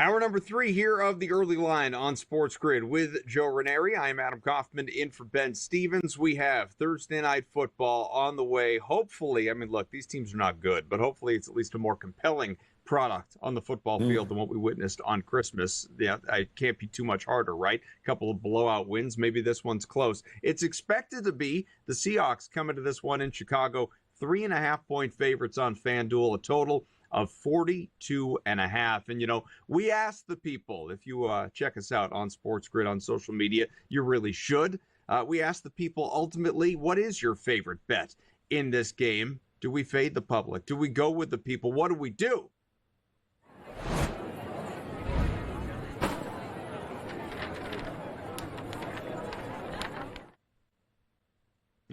Hour number 3 here of the early line on SportsGrid with Joe Raineri. I'm Adam Kaufman in for Ben Stevens. We have Thursday night football on the way. Hopefully, I mean, look, these teams are not good, but hopefully it's at least a more compelling product on the football field than what we witnessed on Christmas. Yeah, it can't be too much harder, right? A couple of blowout wins. Maybe this one's close. It's expected to be the Seahawks coming to this one in Chicago. 3.5-point favorites on FanDuel, a total of 42.5. And, you know, we asked the people, if you check us out on SportsGrid on social media, you really should. We asked the people, ultimately, what is your favorite bet in this game? Do we fade the public? Do we go with the people? What do we do?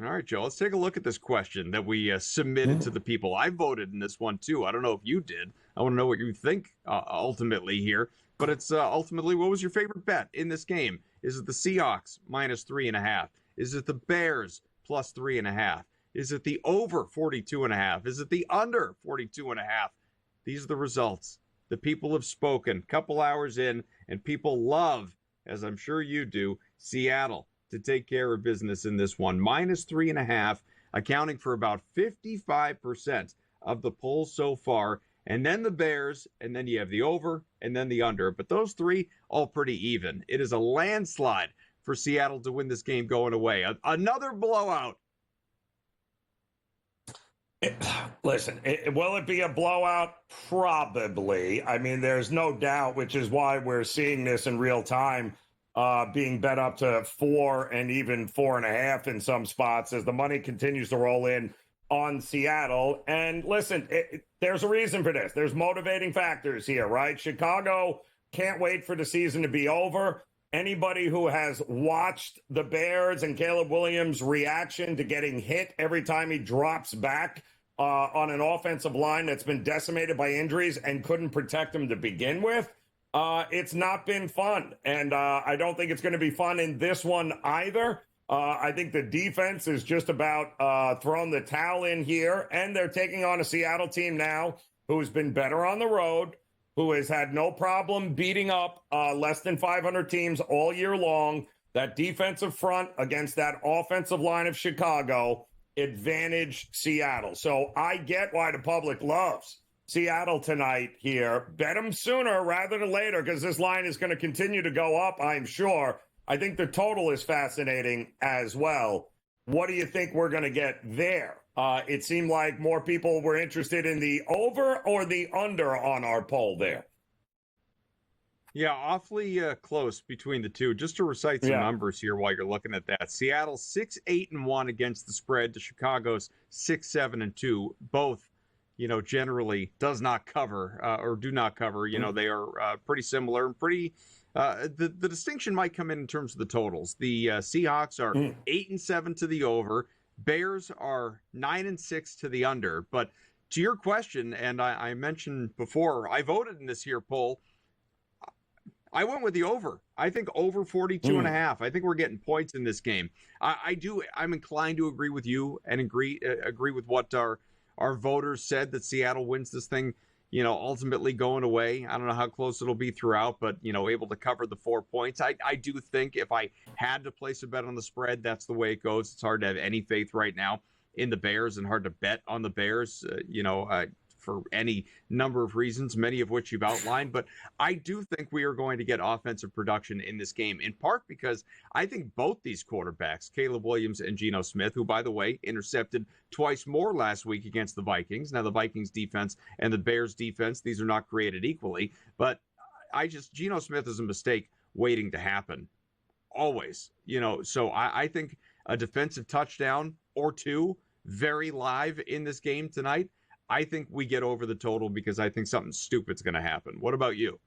All right, Joe, let's take a look at this question that we submitted to the people. I voted in this one, too. I don't know if you did. I want to know what you think ultimately here. But it's ultimately, what was your favorite bet in this game? Is it the Seahawks minus 3.5? Is it the Bears plus 3.5? Is it the over 42.5? Is it the under 42.5? These are the results. The people have spoken. Couple hours in, and people love, as I'm sure you do, Seattle to take care of business in this one. Minus 3.5, accounting for about 55% of the polls so far. And then the Bears, and then you have the over, and then the under. But those three, all pretty even. It is a landslide for Seattle to win this game going away. Another blowout. Listen, will it be a blowout? Probably. I mean, there's no doubt, which is why we're seeing this in real time. Being bet up to 4 and even 4.5 in some spots as the money continues to roll in on Seattle. And listen, there's a reason for this. There's motivating factors here, right? Chicago can't wait for the season to be over. Anybody who has watched the Bears and Caleb Williams' reaction to getting hit every time he drops back on an offensive line that's been decimated by injuries and couldn't protect him to begin with, it's not been fun, and I don't think it's going to be fun in this one either. I think the defense is just about throwing the towel in here, and they're taking on a Seattle team now who's been better on the road, who has had no problem beating up less than 500 teams all year long. That defensive front against that offensive line of Chicago advantaged Seattle. So I get why the public loves Seattle tonight here. Bet them sooner rather than later because this line is going to continue to go up, I'm sure. I think the total is fascinating as well. What do you think we're going to get there? It seemed like more people were interested in the over or the under on our poll there. Yeah, awfully close between the two. Just to recite some numbers here while you're looking at that. Seattle 6-8-1 against the spread to Chicago's 6-7-2. Both, you know, generally does not cover or do not cover. You know, they are pretty similar and pretty. The distinction might come in terms of the totals. The Seahawks are 8-7 to the over. Bears are 9-6 to the under. But to your question, and I mentioned before, I voted in this here poll. I went with the over. I think over 42.5. I think we're getting points in this game. I'm inclined to agree with you and agree with what our voters said, that Seattle wins this thing, you know, ultimately going away. I don't know how close it'll be throughout, but, you know, able to cover the 4 points. I do think if I had to place a bet on the spread, that's the way it goes. It's hard to have any faith right now in the Bears and hard to bet on the Bears, for any number of reasons, many of which you've outlined. But I do think we are going to get offensive production in this game, in part because I think both these quarterbacks, Caleb Williams and Geno Smith, who, by the way, intercepted twice more last week against the Vikings. Now, the Vikings defense and the Bears defense, these are not created equally. But Geno Smith is a mistake waiting to happen. Always, you know. So I think a defensive touchdown or two, very live in this game tonight. I think we get over the total because I think something stupid's going to happen. What about you?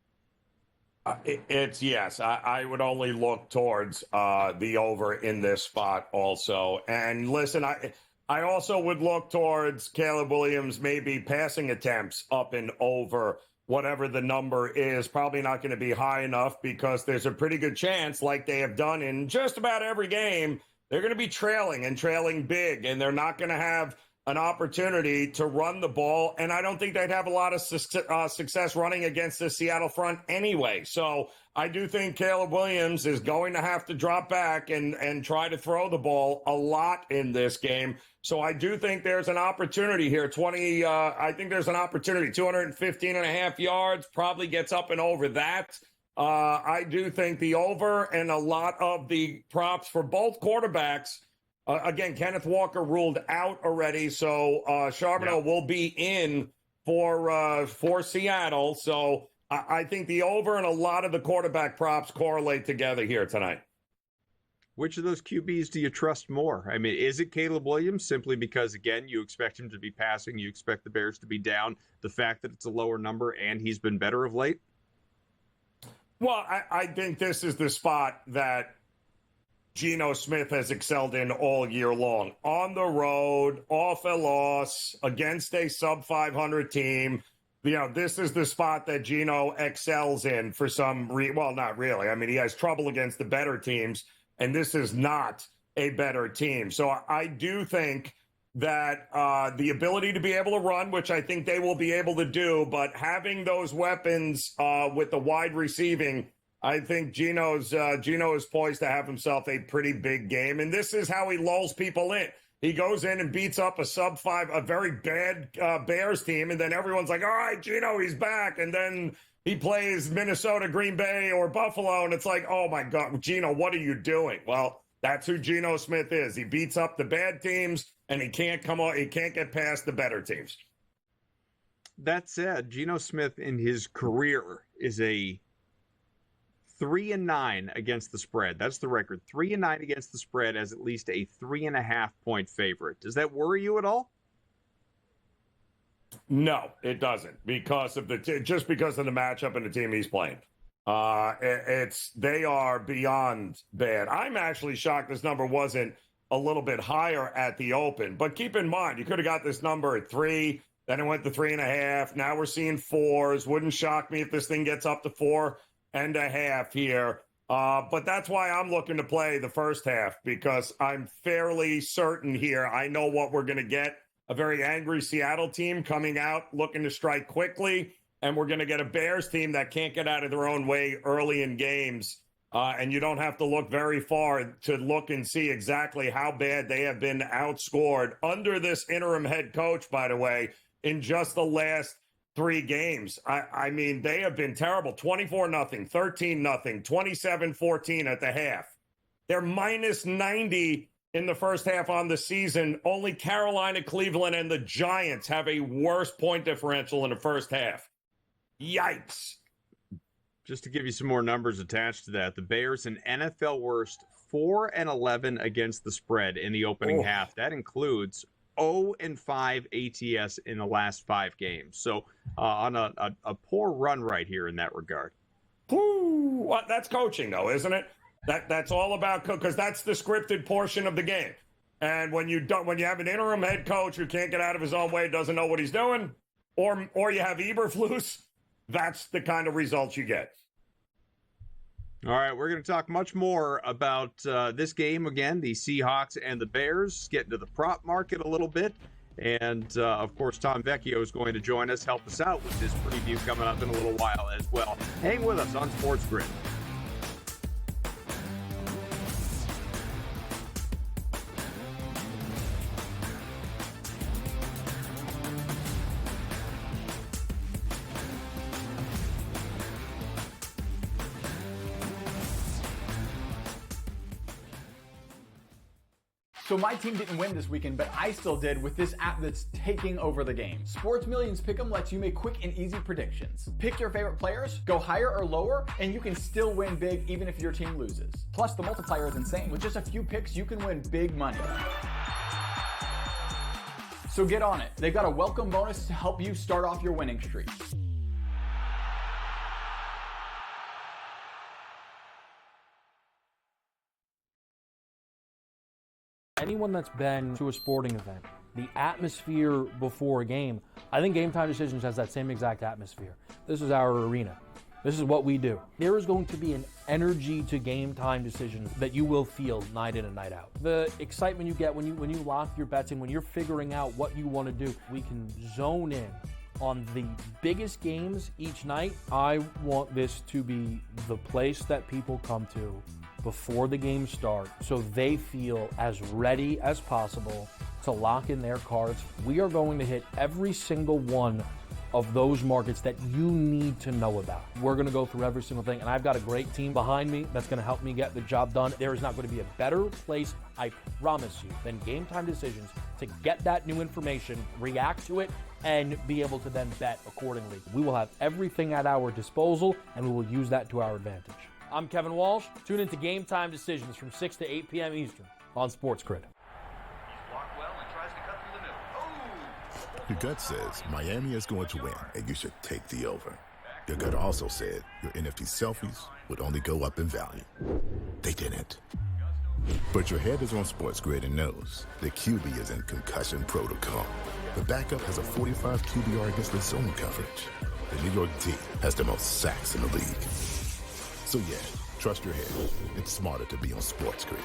Yes. I would only look towards the over in this spot also. And listen, I also would look towards Caleb Williams maybe passing attempts up and over whatever the number is. Probably not going to be high enough because there's a pretty good chance, like they have done in just about every game, they're going to be trailing and trailing big, and they're not going to have an opportunity to run the ball, and I don't think they'd have a lot of success running against the Seattle front anyway. So I do think Caleb Williams is going to have to drop back and try to throw the ball a lot in this game. So I do think there's an opportunity here. I think there's an opportunity. 215 and a half yards, probably gets up and over that. I do think the over, and a lot of the props for both quarterbacks. Again, Kenneth Walker ruled out already, so Charbonneau will be in for Seattle. So I think the over and a lot of the quarterback props correlate together here tonight. Which of those QBs do you trust more? I mean, is it Caleb Williams simply because, again, you expect him to be passing, you expect the Bears to be down, the fact that it's a lower number and he's been better of late? Well, I think this is the spot that Geno Smith has excelled in all year long. On the road, off a loss, against a sub-500 team. This is the spot that Geno excels in for some well, not really. I mean, he has trouble against the better teams, and this is not a better team. So I do think that the ability to be able to run, which I think they will be able to do, but having those weapons with the wide receiving, I think Geno is poised to have himself a pretty big game. And this is how he lulls people in. He goes in and beats up a very bad Bears team, and then everyone's like, all right, Geno, he's back. And then he plays Minnesota, Green Bay, or Buffalo, and it's like, oh, my God, Geno, what are you doing? Well, that's who Geno Smith is. He beats up the bad teams, and he can't get past the better teams. That said, Geno Smith in his career is a 3-9 against the spread. That's the record. 3-9 against the spread as at least a 3.5 point favorite. Does that worry you at all? No, it doesn't, because of just because of the matchup and the team he's playing. They are beyond bad. I'm actually shocked this number wasn't a little bit higher at the open. But keep in mind, you could have got this number at 3, then it went to 3.5. Now we're seeing 4s. Wouldn't shock me if this thing gets up to 4.5 here. But that's why I'm looking to play the first half, because I'm fairly certain here. I know what we're going to get. A very angry Seattle team coming out looking to strike quickly. And we're going to get a Bears team that can't get out of their own way early in games. And you don't have to look very far to look and see exactly how bad they have been outscored under this interim head coach, by the way, in just the last 3 games. I mean, they have been terrible. 24-0, 13-0, 27-14 at the half. They're minus 90 in the first half on the season. Only Carolina, Cleveland, and the Giants have a worse point differential in the first half. Yikes. Just to give you some more numbers attached to that, the Bears an NFL worst 4-11 against the spread in the opening half. That includes 0-5 ATS in the last 5 games. So on a poor run right here in that regard. Well, that's coaching, though, isn't it? That's all about because that's the scripted portion of the game. And when you have an interim head coach who can't get out of his own way, doesn't know what he's doing, or you have Eberflus, that's the kind of results you get. All right, we're going to talk much more about this game again, the Seahawks and the Bears, get into the prop market a little bit. And, of course, Tom Vecchio is going to join us, help us out with this preview coming up in a little while as well. Hang with us on SportsGrid. So my team didn't win this weekend, but I still did with this app that's taking over the game. Sports Millions Pick'em lets you make quick and easy predictions. Pick your favorite players, go higher or lower, and you can still win big even if your team loses. Plus, the multiplier is insane. With just a few picks, you can win big money. So get on it. They've got a welcome bonus to help you start off your winning streak. Anyone that's been to a sporting event, the atmosphere before a game, I think Game Time Decisions has that same exact atmosphere. This is our arena. This is what we do. There is going to be an energy to game time decisions that you will feel night in and night out. The excitement you get when you lock your bets in, when you're figuring out what you want to do, we can zone in on the biggest games each night. I want this to be the place that people come to before the games start so they feel as ready as possible to lock in their cards. We are going to hit every single one of those markets that you need to know about. We're gonna go through every single thing, and I've got a great team behind me that's gonna help me get the job done. There is not gonna be a better place, I promise you, than Game Time Decisions to get that new information, react to it, and be able to then bet accordingly. We will have everything at our disposal, and we will use that to our advantage. I'm Kevin Walsh. Tune into Game Time Decisions from 6 to 8 p.m. Eastern on SportsGrid. Your gut says Miami is going to win, and you should take the over. Your gut also said your NFT selfies would only go up in value. They didn't. But your head is on SportsGrid and knows the QB is in concussion protocol. The backup has a 45 QBR against the zone coverage. The New York D has the most sacks in the league. So yeah, trust your head. It's smarter to be on SportsGrid.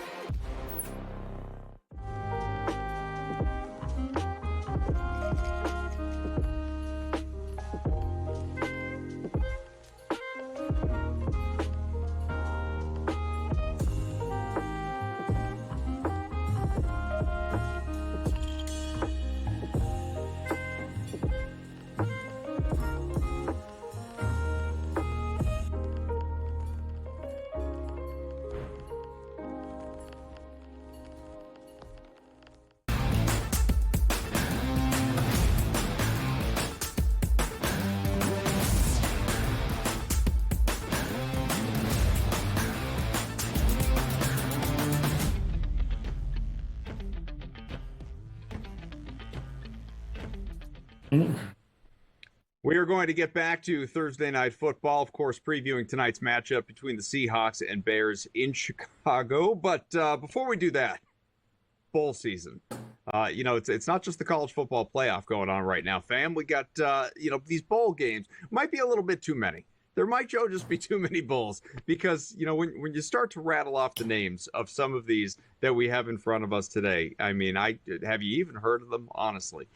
We are going to get back to Thursday Night Football, of course, previewing tonight's matchup between the Seahawks and Bears in Chicago. But before we do that, bowl season. It's not just the college football playoff going on right now, fam. We got, these bowl games. Might be a little bit too many. There might, Joe, just be too many bowls because, when you start to rattle off the names of some of these that we have in front of us today, I mean, have you even heard of them, honestly?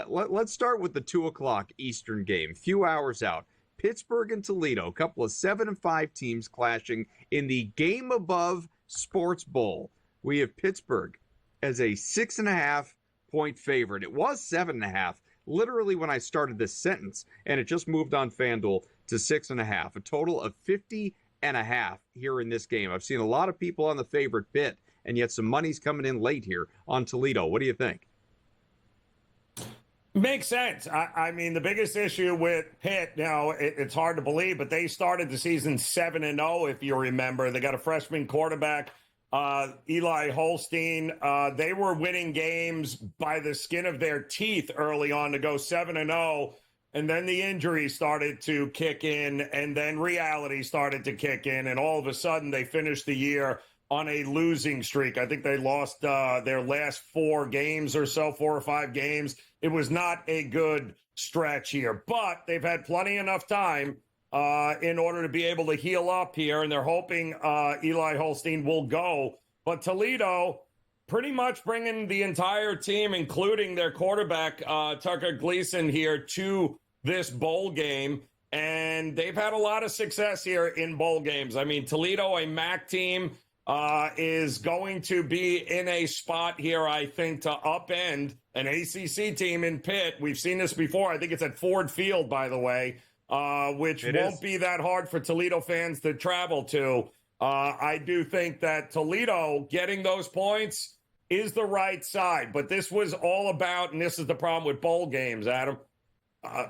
Let's start with the 2 o'clock Eastern game, few hours out. Pittsburgh and Toledo, a couple of 7-5 teams clashing in the Game Above Sports Bowl. We have Pittsburgh as a 6.5-point favorite. It was 7.5 literally when I started this sentence, and it just moved on FanDuel to 6.5, a total of 50.5 here in this game. I've seen a lot of people on the favorite bit, and yet some money's coming in late here on Toledo. What do you think? Makes sense. I mean, the biggest issue with Pitt, now it's hard to believe, but they started the season 7-0, if you remember. They got a freshman quarterback, Eli Holstein. They were winning games by the skin of their teeth early on to go 7-0. And then the injury started to kick in, and then reality started to kick in, and all of a sudden they finished the year on a losing streak. I think they lost their last 4 games or so, 4 or 5 games. It was not a good stretch here, but they've had plenty enough time in order to be able to heal up here, and they're hoping Eli Holstein will go. But Toledo pretty much bringing the entire team, including their quarterback, Tucker Gleason, here to this bowl game. And they've had a lot of success here in bowl games. I mean, Toledo, a MAC team, is going to be in a spot here, I think, to upend an ACC team in Pitt. We've seen this before. I think it's at Ford Field, by the way, which won't be that hard for Toledo fans to travel to. I do think that Toledo getting those points is the right side. But this was all about, and this is the problem with bowl games, Adam,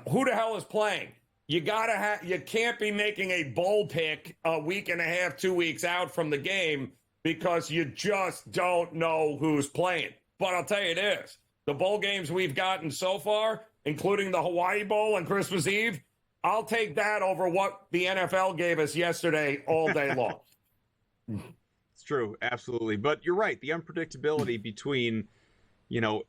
who the hell is playing? You can't be making a bowl pick a week and a half, 2 weeks out from the game because you just don't know who's playing. But I'll tell you this, the bowl games we've gotten so far, including the Hawaii Bowl on Christmas Eve, I'll take that over what the NFL gave us yesterday all day long. It's true, absolutely. But you're right, the unpredictability between,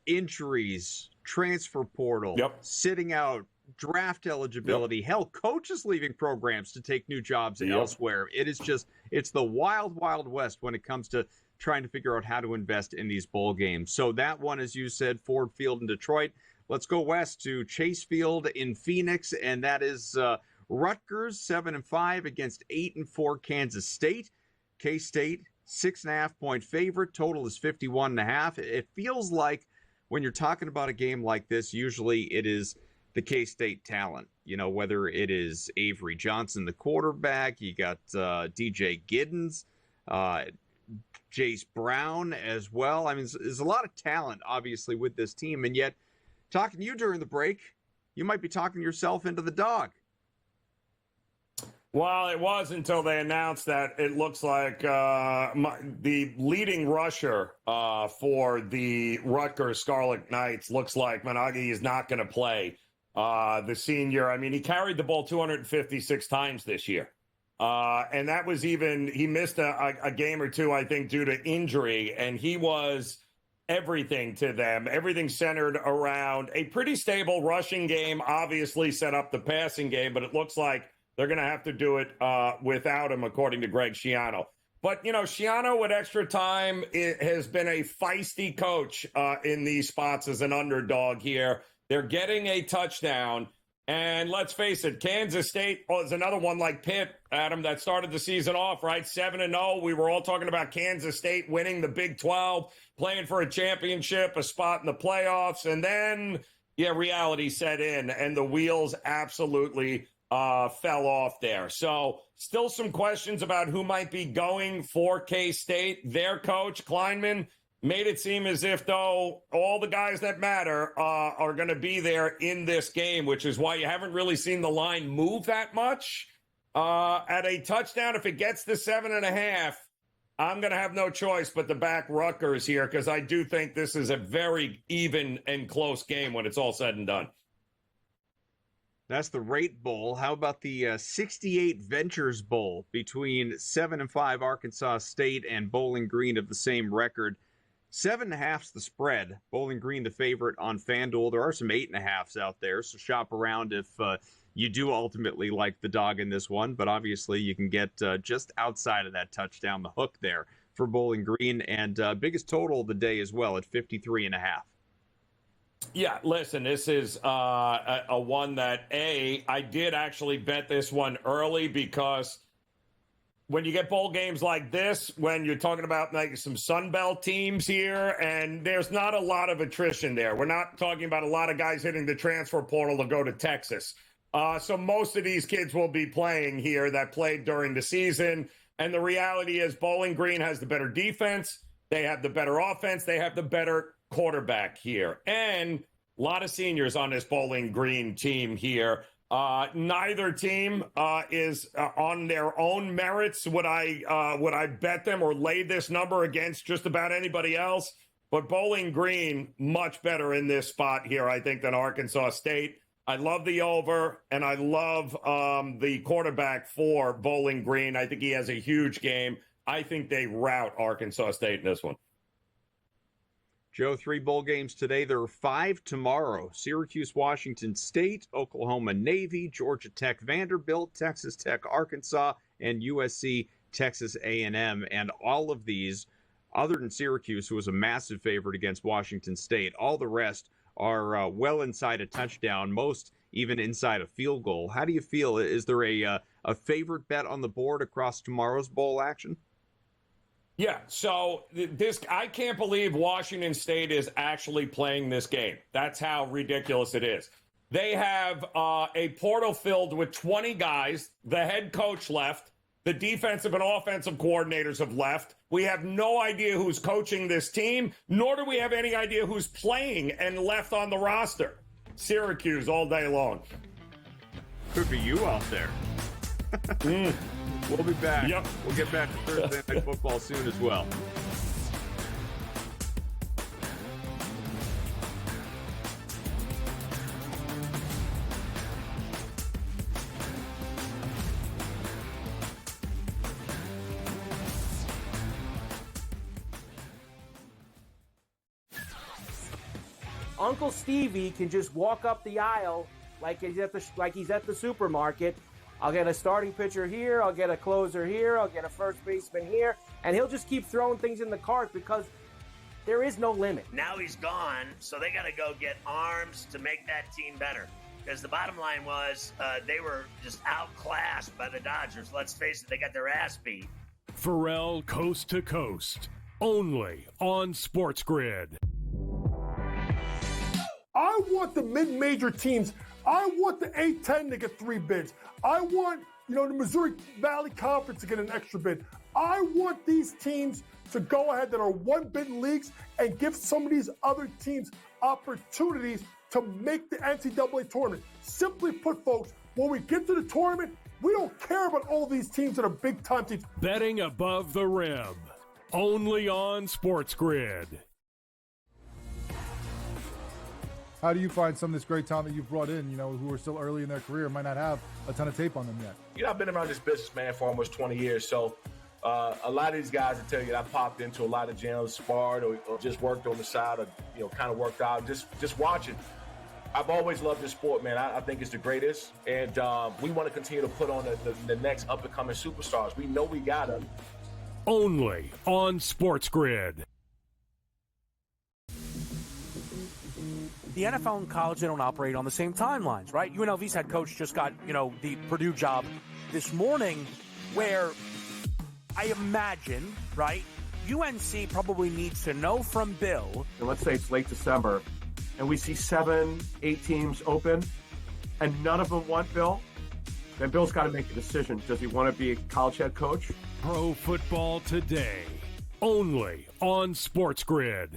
injuries, transfer portal, sitting out draft eligibility. Hell, coaches leaving programs to take new jobs elsewhere. It's the wild, wild west when it comes to trying to figure out how to invest in these bowl games. So that one, as you said, Ford Field in Detroit. Let's go west to Chase Field in Phoenix, and that is Rutgers 7-5 against 8-4 Kansas State. K-State 6.5-point favorite. Total is 51.5. It feels like when you're talking about a game like this, usually it is the K-State talent. You know, whether it is Avery Johnson, the quarterback, you got DJ Giddens, Jace Brown as well. I mean, there's a lot of talent, obviously, with this team, and yet, talking to you during the break, you might be talking yourself into the dog. Well, it was until they announced that it looks like the leading rusher for the Rutgers Scarlet Knights looks like Managi is not going to play. The senior, I mean, he carried the ball 256 times this year. And that was he missed a game or two, I think, due to injury. And he was everything to them. Everything centered around a pretty stable rushing game, obviously set up the passing game, but it looks like they're going to have to do it without him, according to Greg Schiano. But, you know, Schiano with extra time has been a feisty coach in these spots as an underdog here. They're getting a touchdown. And let's face it, Kansas State is another one like Pitt, Adam, that started the season off, right? 7-0. We were all talking about Kansas State winning the Big 12, playing for a championship, a spot in the playoffs. And then, reality set in, and the wheels absolutely fell off there. So still some questions about who might be going for K-State. Their coach, Kleinman, made it seem as if, though, all the guys that matter are going to be there in this game, which is why you haven't really seen the line move that much. At a touchdown, if it gets to 7.5, I'm going to have no choice but to back Rutgers here, because I do think this is a very even and close game when it's all said and done. That's the Rate Bowl. How about the 68 Ventures Bowl between 7-5 Arkansas State and Bowling Green of the same record? 7.5's the spread. Bowling Green the favorite on FanDuel. There are some 8.5s out there, so shop around if you do ultimately like the dog in this one. But obviously, you can get just outside of that touchdown, the hook there for Bowling Green, and biggest total of the day as well at 53.5. Yeah, listen, this is a one that, I did actually bet this one early, because when you get bowl games like this, when you're talking about like some Sun Belt teams here, and there's not a lot of attrition there. We're not talking about a lot of guys hitting the transfer portal to go to Texas. So most of these kids will be playing here that played during the season. And the reality is Bowling Green has the better defense. They have the better offense. They have the better quarterback here. And a lot of seniors on this Bowling Green team here. Neither team is on their own merits. Would I bet them or lay this number against just about anybody else? But Bowling Green, much better in this spot here, I think, than Arkansas State. I love the over, and I love the quarterback for Bowling Green. I think he has a huge game. I think they rout Arkansas State in this one. Joe, 3 bowl games today. There are 5 tomorrow. Syracuse, Washington State, Oklahoma Navy, Georgia Tech, Vanderbilt, Texas Tech, Arkansas, and USC, Texas A&M. And all of these, other than Syracuse, who was a massive favorite against Washington State, all the rest are well inside a touchdown, most even inside a field goal. How do you feel? Is there a favorite bet on the board across tomorrow's bowl action? Yeah, so I can't believe Washington State is actually playing this game. That's how ridiculous it is. They have a portal filled with 20 guys. The head coach left. The defensive and offensive coordinators have left. We have no idea who's coaching this team, nor do we have any idea who's playing and left on the roster. Syracuse all day long. Could be you out there. We'll be back. Yep. We'll get back to Thursday Night Football soon as well. Uncle Stevie can just walk up the aisle like he's at the supermarket. I'll get a starting pitcher here, I'll get a closer here, I'll get a first baseman here, and he'll just keep throwing things in the cart because there is no limit. Now he's gone, so they got to go get arms to make that team better. Because the bottom line was they were just outclassed by the Dodgers. Let's face it, they got their ass beat. Pharrell Coast to Coast, only on SportsGrid. I want the mid-major teams. I want the A-10 to get 3 bids. I want, the Missouri Valley Conference to get an extra bid. I want these teams to go ahead that are one-bid leagues and give some of these other teams opportunities to make the NCAA tournament. Simply put, folks, when we get to the tournament, we don't care about all these teams that are big-time teams. Betting above the rim, only on SportsGrid. How do you find some of this great talent that you've brought in, who are still early in their career, might not have a ton of tape on them yet? I've been around this business, man, for almost 20 years. So a lot of these guys will tell you that I popped into a lot of gyms, sparred, or just worked on the side, or, kind of worked out, just watching. I've always loved this sport, man. I think it's the greatest. And we want to continue to put on the next up-and-coming superstars. We know we got them. Only on SportsGrid. The NFL and college, they don't operate on the same timelines, right? UNLV's head coach just got, the Purdue job this morning, where I imagine, right, UNC probably needs to know from Bill. And let's say it's late December, and we see 7, 8 teams open, and none of them want Bill. Then Bill's got to make a decision. Does he want to be a college head coach? Pro Football Today, only on SportsGrid.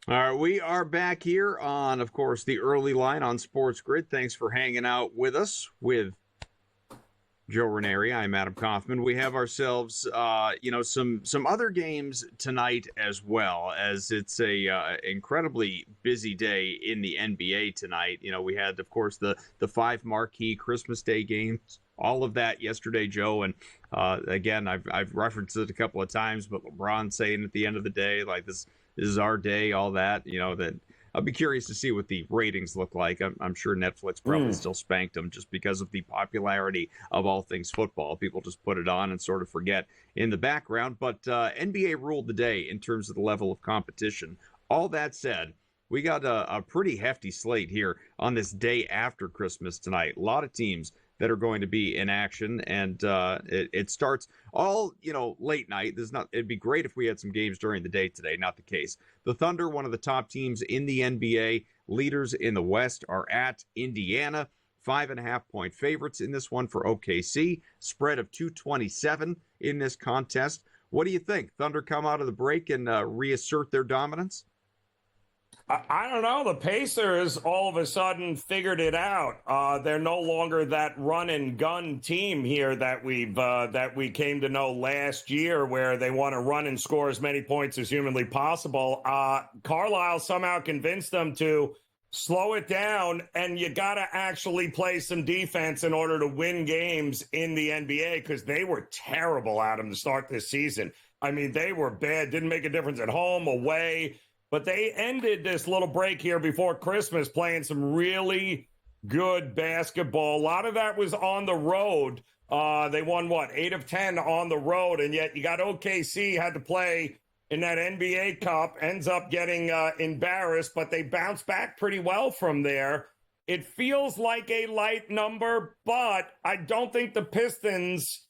All right, we are back here on, of course, the early line on SportsGrid. Thanks for hanging out with us with Joe Raineri. I'm Adam Kaufman. We have ourselves, some other games tonight as well, as it's a incredibly busy day in the NBA tonight. We had, of course, the 5 marquee Christmas Day games. All of that yesterday, Joe, and again, I've referenced it a couple of times, but LeBron saying at the end of the day, like this is our day, all that, that I'll be curious to see what the ratings look like. I'm sure Netflix probably still spanked them just because of the popularity of all things football. People just put it on and sort of forget in the background. But NBA ruled the day in terms of the level of competition. All that said, we got a pretty hefty slate here on this day after Christmas tonight. A lot of teams that are going to be in action, and it starts all late night. It'd be great if we had some games during the day today. Not the case. The Thunder, one of the top teams in the NBA, leaders in the West, are at Indiana. 5.5-point favorites in this one for OKC. Spread of 227 in this contest. What do you think? Thunder come out of the break and reassert their dominance? I don't know. The Pacers all of a sudden figured it out. They're no longer that run and gun team here that we came to know last year, where they want to run and score as many points as humanly possible. Carlisle somehow convinced them to slow it down, and you got to actually play some defense in order to win games in the NBA, because they were terrible at them to start this season. I mean, they were bad. Didn't make a difference at home, away. But they ended this little break here before Christmas playing some really good basketball. A lot of that was on the road. They won, 8 of 10 on the road, and yet you got OKC had to play in that NBA Cup, ends up getting embarrassed, but they bounced back pretty well from there. It feels like a light number, but I don't think the Pistons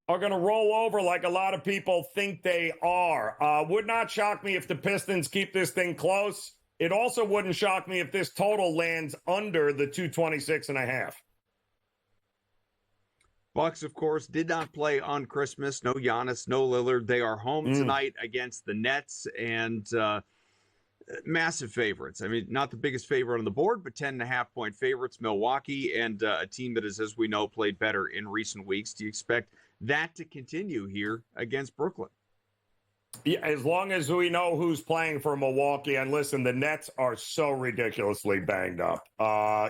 are going to roll over like a lot of people think they are. Would not shock me if the Pistons keep this thing close. It also wouldn't shock me if this total lands under the 226.5. Bucks, of course, did not play on Christmas. No Giannis, no Lillard. They are home tonight against the Nets, and massive favorites. I mean, not the biggest favorite on the board, but 10.5-point favorites, Milwaukee, and a team that has, as we know, played better in recent weeks. Do you expect that to continue here against Brooklyn? Yeah, as long as we know who's playing for Milwaukee. And listen, the Nets are so ridiculously banged up.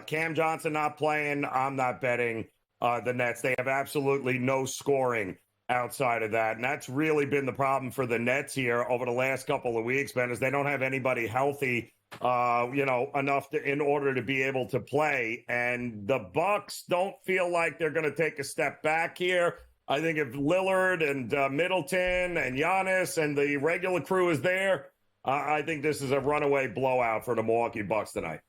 Cam Johnson not playing. I'm not betting the Nets. They have absolutely no scoring outside of that. And that's really been the problem for the Nets here over the last couple of weeks, Ben, is they don't have anybody healthy, enough in order to be able to play. And the Bucks don't feel like they're going to take a step back here. I think if Lillard and Middleton and Giannis and the regular crew is there, I think this is a runaway blowout for the Milwaukee Bucks tonight.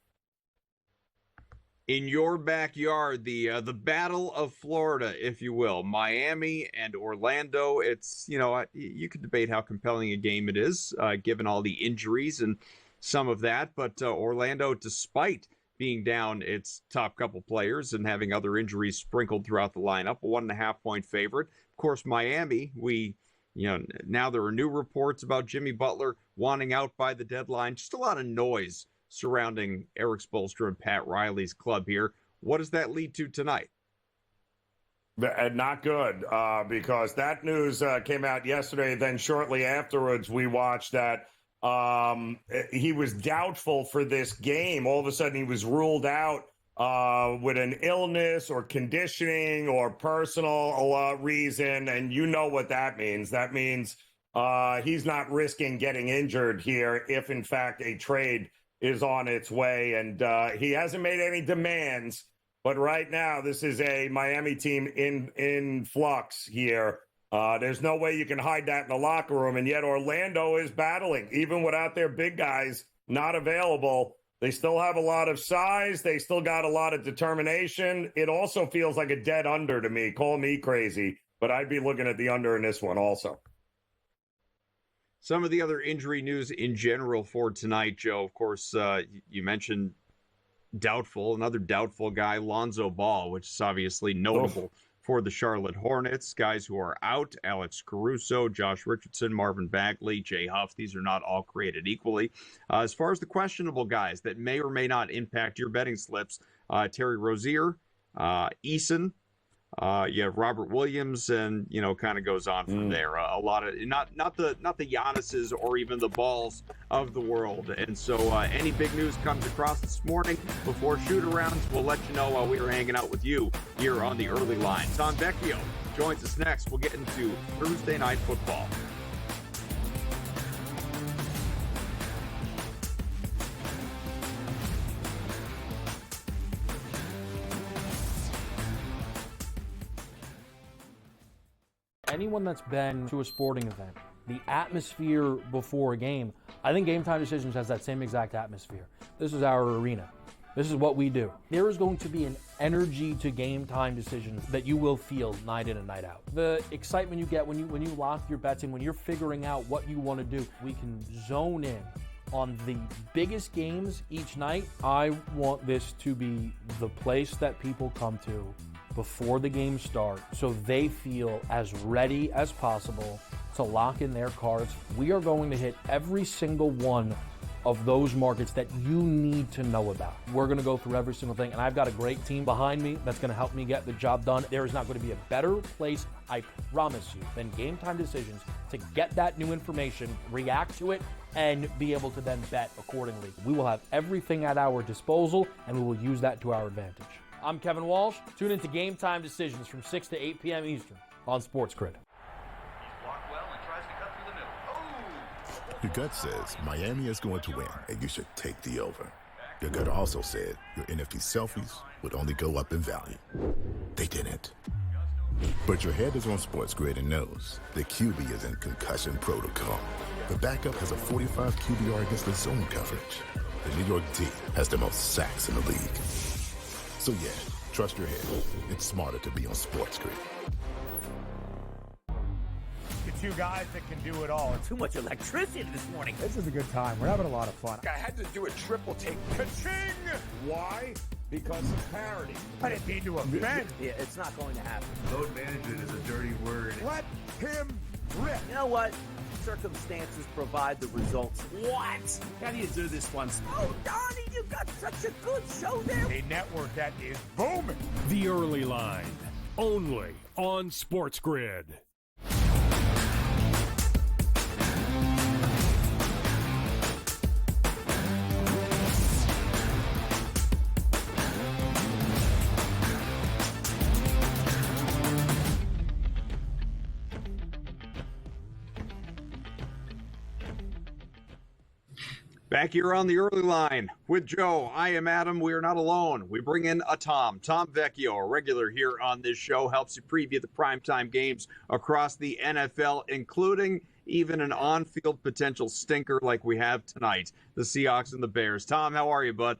In your backyard, the Battle of Florida, if you will, Miami and Orlando. It's, you could debate how compelling a game it is, given all the injuries and some of that. But Orlando, despite being down its top couple players and having other injuries sprinkled throughout the lineup, a 1.5-point favorite. Of course, Miami, now there are new reports about Jimmy Butler wanting out by the deadline. Just a lot of noise surrounding Eric Spoelstra and Pat Riley's club here. What does that lead to tonight? Not good, because that news came out yesterday. Then shortly afterwards, we watched that he was doubtful for this game. All of a sudden, he was ruled out with an illness or conditioning or personal reason. And you know what that means. That means he's not risking getting injured here if, in fact, a trade is on its way. And he hasn't made any demands. But right now, this is a Miami team in flux here. There's no way you can hide that in the locker room. And yet Orlando is battling. Even without their big guys not available, they still have a lot of size. They still got a lot of determination. It also feels like a dead under to me. Call me crazy, but I'd be looking at the under in this one also. Some of the other injury news in general for tonight, Joe, of course, you mentioned another doubtful guy, Lonzo Ball, which is obviously notable for the Charlotte Hornets. Guys who are out: Alex Caruso, Josh Richardson, Marvin Bagley, Jay Huff. These are not all created equally. As far as the questionable guys that may or may not impact your betting slips, Terry Rozier, Eason, you have Robert Williams, and kind of goes on from there. A lot of not the Giannis's or even the Balls of the world. And so any big news comes across this morning before shoot-arounds, we'll let you know while we are hanging out with you here on the early line. Tom Vecchio joins us next. We'll get into Thursday night football. Anyone that's been to a sporting event, the atmosphere before a game, I think Game Time Decisions has that same exact atmosphere. This is our arena. This is what we do. There is going to be an energy to Game Time Decisions that you will feel night in and night out. The excitement you get when you lock your bets in, when you're figuring out what you want to do, we can zone in on the biggest games each night. I want this to be the place that people come to before the games start so they feel as ready as possible to lock in their cards. We are going to hit every single one of those markets that you need to know about. We're going to go through every single thing, and I've got a great team behind me that's going to help me get the job done. There is not going to be a better place, I promise you, than Game Time Decisions to get that new information, react to it, and be able to then bet accordingly. We will have everything at our disposal, and we will use that to our advantage. I'm Kevin Walsh. Tune into Game Time Decisions from 6 to 8 p.m. Eastern on SportsGrid. Your gut says Miami is going to win, and you should take the over. Your gut also said your NFT selfies would only go up in value. They didn't. But your head is on SportsGrid and knows the QB is in concussion protocol. The backup has a 45 QBR against the zone coverage. The New York D has the most sacks in the league. So yeah, trust your head. It's smarter to be on SportsGrid. Two guys that can do it all. Too much electricity this morning. This is a good time. We're having a lot of fun. I had to do a triple take. Ka-ching! Why? Because it's parity. I didn't mean to offend. Yeah, it's not going to happen. Load management is a dirty word. Let him rip. You know what? Circumstances provide the results. What? How do you do this one? Oh, Donnie, you got such a good show there. A network that is booming. The Early Line, only on SportsGrid. Back here on the early line with Joe. I am Adam. We are not alone. We bring in a Tom Vecchio, a regular here on this show, helps you preview the primetime games across the NFL, including even an on-field potential stinker like we have tonight, the Seahawks and the Bears. Tom, how are you, bud?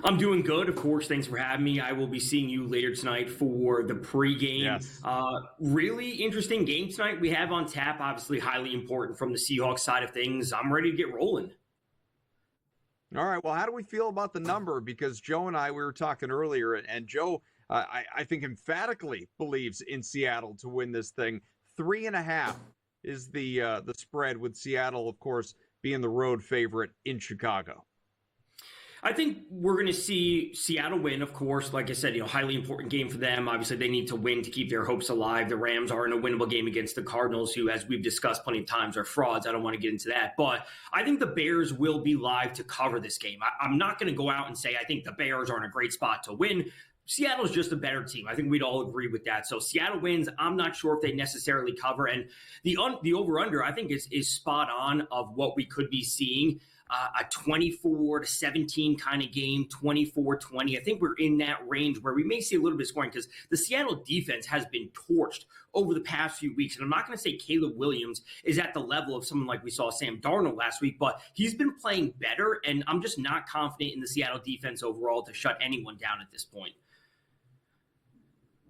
I'm doing good. Of course, thanks for having me. I will be seeing you later tonight for the pregame. Yes. Really interesting game tonight we have on tap. Obviously, highly important from the Seahawks side of things. I'm ready to get rolling. All right. Well, how do we feel about the number? Because Joe and I, we were talking earlier, and Joe, I think emphatically believes in Seattle to win this thing. 3.5 is the spread, with Seattle, of course, being the road favorite in Chicago. I think we're going to see Seattle win, of course. Like I said, highly important game for them. Obviously, they need to win to keep their hopes alive. The Rams are in a winnable game against the Cardinals, who, as we've discussed plenty of times, are frauds. I don't want to get into that. But I think the Bears will be live to cover this game. I'm not going to go out and say I think the Bears are in a great spot to win. Seattle's just a better team. I think we'd all agree with that. So Seattle wins. I'm not sure if they necessarily cover. And the over-under, I think, is spot on of what we could be seeing. A 24-17 kind of game, 24-20. I think we're in that range where we may see a little bit of scoring because the Seattle defense has been torched over the past few weeks. And I'm not going to say Caleb Williams is at the level of someone like we saw Sam Darnold last week, but he's been playing better. And I'm just not confident in the Seattle defense overall to shut anyone down at this point.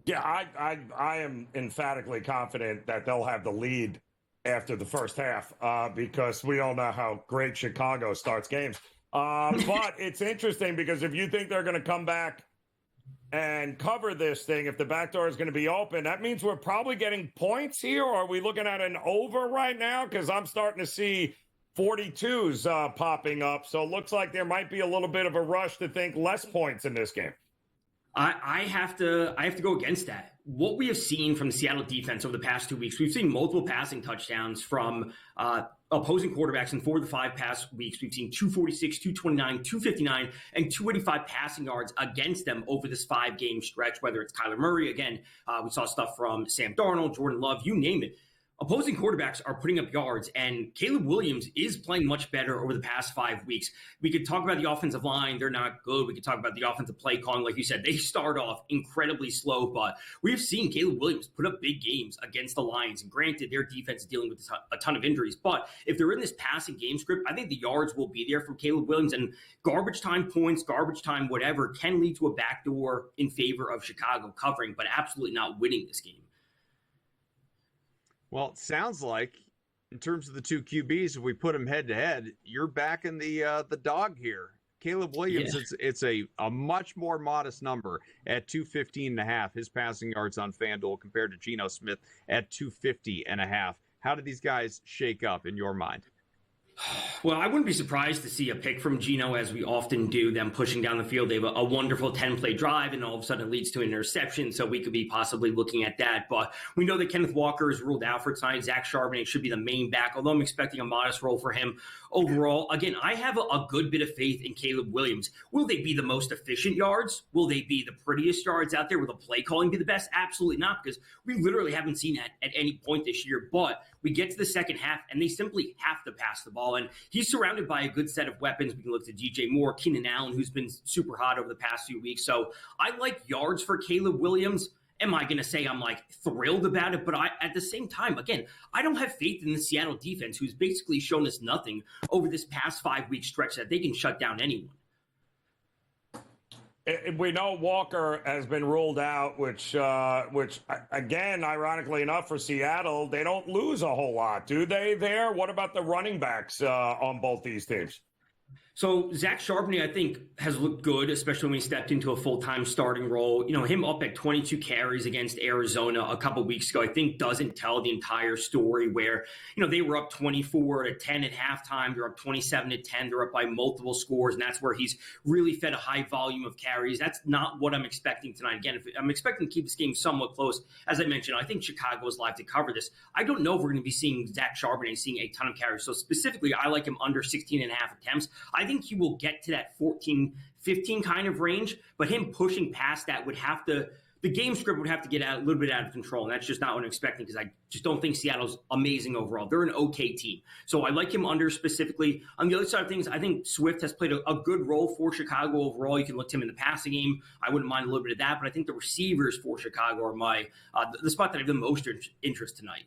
Yeah, I am emphatically confident that they'll have the lead after the first half because we all know how great Chicago starts games. But it's interesting because if you think they're going to come back and cover this thing, if the back door is going to be open, that means we're probably getting points here. Or are we looking at an over right now? Because I'm starting to see 42s popping up. So it looks like there might be a little bit of a rush to think less points in this game. I have to go against that. What we have seen from the Seattle defense over the past 2 weeks, we've seen multiple passing touchdowns from opposing quarterbacks in 4 of the 5 past weeks. We've seen 246, 229, 259, and 285 passing yards against them over this 5-game stretch, whether it's Kyler Murray. Again, we saw stuff from Sam Darnold, Jordan Love, you name it. Opposing quarterbacks are putting up yards, and Caleb Williams is playing much better over the past 5 weeks. We could talk about the offensive line. They're not good. We could talk about the offensive play calling. Like you said, they start off incredibly slow, but we've seen Caleb Williams put up big games against the Lions. And granted, their defense is dealing with a ton of injuries, but if they're in this passing game script, I think the yards will be there from Caleb Williams, and garbage time points, garbage time whatever, can lead to a backdoor in favor of Chicago covering, but absolutely not winning this game. Well, it sounds like, in terms of the two QBs, if we put them head to head, you're back in the dog here. Caleb Williams, yeah. It's a much more modest number at 215.5. His passing yards on FanDuel compared to Geno Smith at 250.5. How do these guys shake up in your mind? Well, I wouldn't be surprised to see a pick from Geno, as we often do, them pushing down the field. They have a wonderful 10-play drive, and all of a sudden it leads to an interception, so we could be possibly looking at that. But we know that Kenneth Walker is ruled out for tonight. Zach Charbonnet should be the main back, although I'm expecting a modest role for him overall. Again, I have a good bit of faith in Caleb Williams. Will they be the most efficient yards? Will they be the prettiest yards out there? Will the play calling be the best? Absolutely not, because we literally haven't seen that at any point this year. But we get to the second half, and they simply have to pass the ball. And he's surrounded by a good set of weapons. We can look to DJ Moore, Keenan Allen, who's been super hot over the past few weeks. So I like yards for Caleb Williams. Am I going to say I'm thrilled about it? But at the same time, again, I don't have faith in the Seattle defense, who's basically shown us nothing over this past 5-week stretch that they can shut down anyone. We know Walker has been ruled out, which again, ironically enough for Seattle, they don't lose a whole lot, do they there? What about the running backs on both these teams? So Zach Charbonnet, I think, has looked good, especially when he stepped into a full-time starting role. Him up at 22 carries against Arizona a couple weeks ago, I think doesn't tell the entire story where, they were up 24-10 at halftime. They're up 27-10. They're up by multiple scores, and that's where he's really fed a high volume of carries. That's not what I'm expecting tonight. Again, I'm expecting to keep this game somewhat close. As I mentioned, I think Chicago is live to cover this. I don't know if we're going to be seeing Zach Charbonnet seeing a ton of carries. So specifically, I like him under 16.5 attempts. I think he will get to that 14, 15 kind of range, but him pushing past that would have to the game script would have to get a little bit out of control, and that's just not what I'm expecting because I just don't think Seattle's amazing overall. They're an okay team. So I like him under specifically. On the other side of things, I think Swift has played a good role for Chicago overall. You can look to him in the passing game. I wouldn't mind a little bit of that, but I think the receivers for Chicago are my the spot that I have the most interest tonight.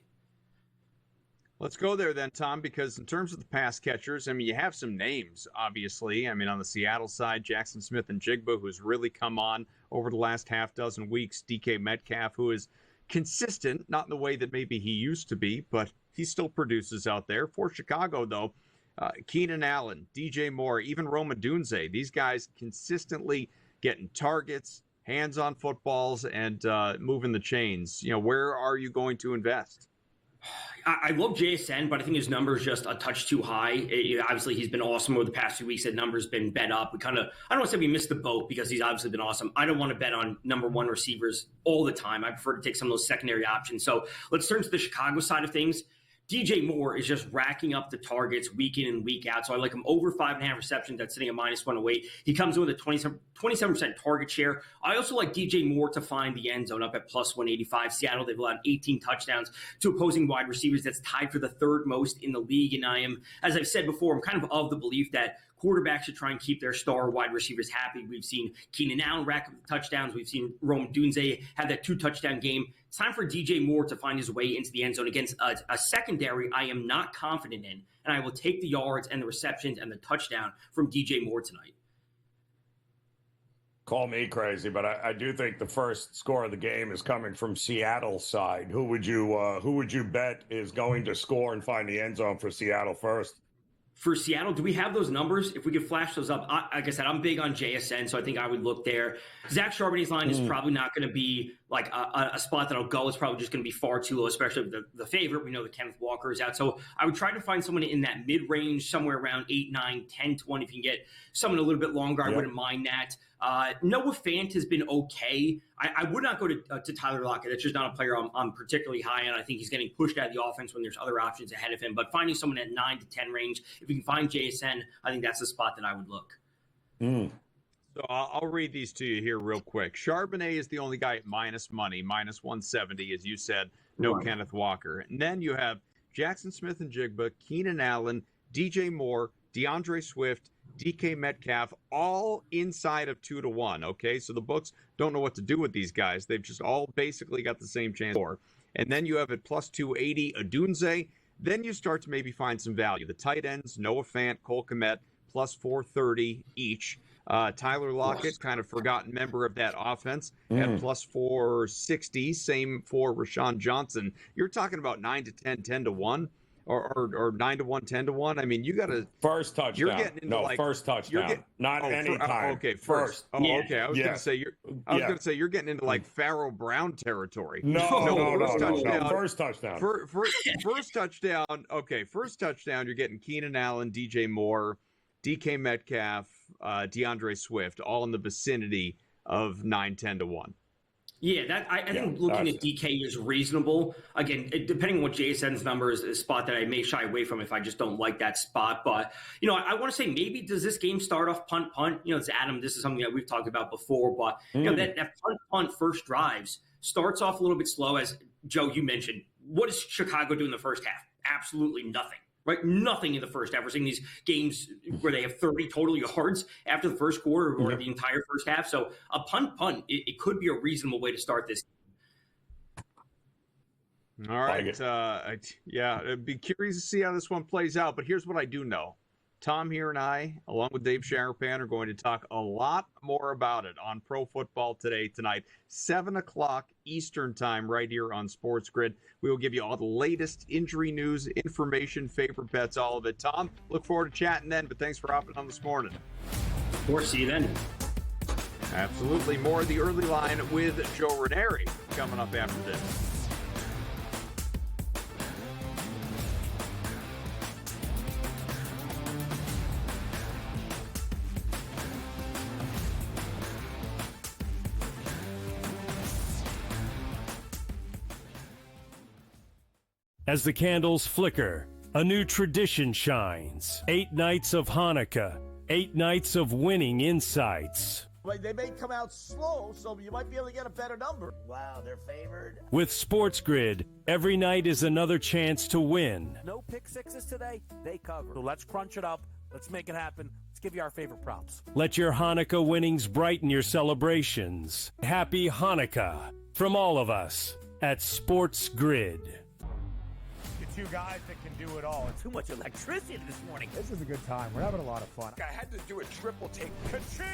Let's go there then, Tom, because in terms of the pass catchers, I mean, you have some names, obviously. I mean, on the Seattle side, Jackson Smith and Jigba, who's really come on over the last half dozen weeks. DK Metcalf, who is consistent, not in the way that maybe he used to be, but he still produces out there. For Chicago, though, Keenan Allen, DJ Moore, even Rome Odunze, these guys consistently getting targets, hands on footballs, and moving the chains. You know, where are you going to invest? I love JSN, but I think his number is just a touch too high. Obviously, he's been awesome over the past few weeks. That number's been bet up. I don't want to say we missed the boat because he's obviously been awesome. I don't want to bet on number one receivers all the time. I prefer to take some of those secondary options. So let's turn to the Chicago side of things. DJ Moore is just racking up the targets week in and week out. So I like him over 5.5 receptions. That's sitting at -108. He comes in with a 27% target share. I also like DJ Moore to find the end zone up at +185. Seattle, they've allowed 18 touchdowns to opposing wide receivers. That's tied for the third most in the league. And I am, as I've said before, I'm kind of the belief that quarterbacks should try and keep their star wide receivers happy. We've seen Keenan Allen rack up the touchdowns. We've seen Rome Odunze have that 2-touchdown game. It's time for DJ Moore to find his way into the end zone against a secondary I am not confident in, and I will take the yards and the receptions and the touchdown from DJ Moore tonight. Call me crazy, but I do think the first score of the game is coming from Seattle's side. Who would you bet is going to score and find the end zone for Seattle first? For Seattle, do we have those numbers? If we could flash those up. Like I said, I'm big on JSN, so I think I would look there. Zach Charbonnet's line is probably not going to be like a spot that'll go. It's probably just going to be far too low, especially with the favorite. We know that Kenneth Walker is out. So I would try to find someone in that mid-range, somewhere around 8, 9, 10 to 1. If you can get someone a little bit longer, I wouldn't mind that. Noah Fant has been okay. I would not go to Tyler Lockett. That's just not a player I'm particularly high on. I think he's getting pushed out of the offense when there's other options ahead of him. But finding someone at 9 to 10 range, if you can find JSN, I think that's the spot that I would look. So I'll read these to you here real quick. Charbonnet is the only guy at minus money, -170, as you said. No Kenneth Walker. And then you have Jackson Smith and Jigba, Keenan Allen, DJ Moore, DeAndre Swift, DK Metcalf, all inside of 2 to 1. Okay, so the books don't know what to do with these guys. They've just all basically got the same chance for. And then you have at +280 Odunze. Then you start to maybe find some value. The tight ends, Noah Fant, Cole Kmet, +430 each. Tyler Lockett, kind of forgotten member of that offense, at +460. Same for Rashawn Johnson. You're talking about 9 to 10, 10 to 1. Or 9 to 1, 10 to 1. I mean, you got to first touchdown. You're getting into first touchdown. Not any time. Okay, first. Okay. I was going to say you're getting into like Pharaoh Brown territory. No. First touchdown. First touchdown. Okay, first touchdown. You're getting Keenan Allen, DJ Moore, DK Metcalf, DeAndre Swift, all in the vicinity of 9, 10 to 1. Yeah, I think looking at DK is reasonable. Again, depending on what JSN's number is, a spot that I may shy away from if I just don't like that spot. But, I want to say maybe does this game start off punt? It's Adam. This is something that we've talked about before. But, that punt first drives starts off a little bit slow. As Joe, you mentioned, what does Chicago do in the first half? Absolutely nothing. Right? Nothing in the first half. We're seeing these games where they have 30 total yards after the first quarter or the entire first half. So a punt, it could be a reasonable way to start this. All right. I'd be curious to see how this one plays out. But here's what I do know. Tom here and I, along with Dave Sharapan, are going to talk a lot more about it on Pro Football Today tonight, 7 o'clock Eastern time, right here on SportsGrid. We will give you all the latest injury news, information, favorite bets, all of it. Tom, look forward to chatting then, but thanks for hopping on this morning. Or see you then. Absolutely. More of the early line with Joe Raineri coming up after this. As the candles flicker, a new tradition shines. 8 nights of Hanukkah, 8 nights of winning insights. but they may come out slow, so you might be able to get a better number. Wow, they're favored. With SportsGrid, every night is another chance to win. No pick sixes today, they cover. So let's crunch it up. Let's make it happen. Let's give you our favorite props. Let your Hanukkah winnings brighten your celebrations. Happy Hanukkah from all of us at SportsGrid. The two guys that can do it all. Too much electricity this morning. This is a good time. We're having a lot of fun. I had to do a triple take. Ka-ching!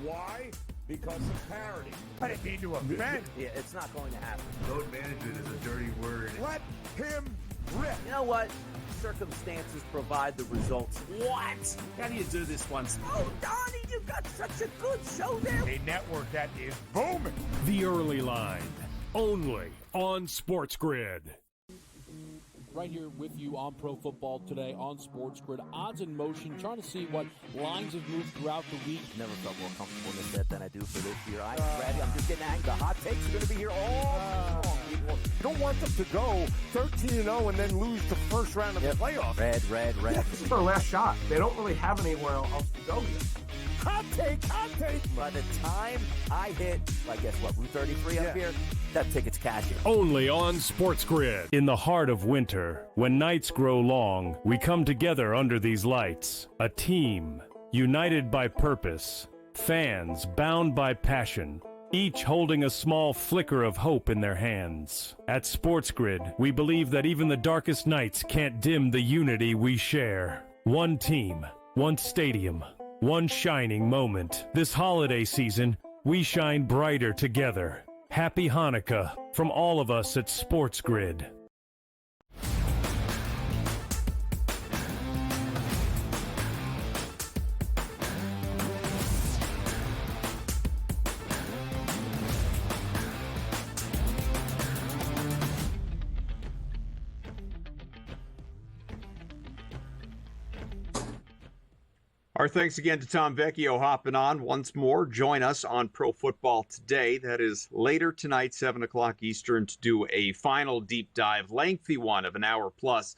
Why? Because of parity. I didn't mean to offend. Yeah, it's not going to happen. Load management is a dirty word. Let him rip. You know what? Circumstances provide the results. What? How do you do this once? Oh, Donnie, you got such a good show there. A network that is booming. The Early Line, only on SportsGrid. Right here with you on Pro Football Today on SportsGrid. Odds in motion, trying to see what lines have moved throughout the week. Never felt more comfortable in this bet than I do for this year. I'm ready. I'm just getting angry. The hot takes are going to be here all long. You don't want them to go 13-0 and then lose the first round of the playoffs. Red. Yeah, this is their last shot. They don't really have anywhere else to go yet. Hot take. By the time I hit, guess what, Route 33 up here, that ticket's cashing. Only on SportsGrid. In the heart of winter, when nights grow long, we come together under these lights. A team, united by purpose. Fans, bound by passion. Each holding a small flicker of hope in their hands. At SportsGrid, we believe that even the darkest nights can't dim the unity we share. One team, one stadium, one shining moment. This holiday season, we shine brighter together. Happy Hanukkah from all of us at SportsGrid. Our thanks again to Tom Vecchio hopping on once more. Join us on Pro Football Today. That is later tonight, 7 o'clock Eastern, to do a final deep dive, lengthy one of an hour plus,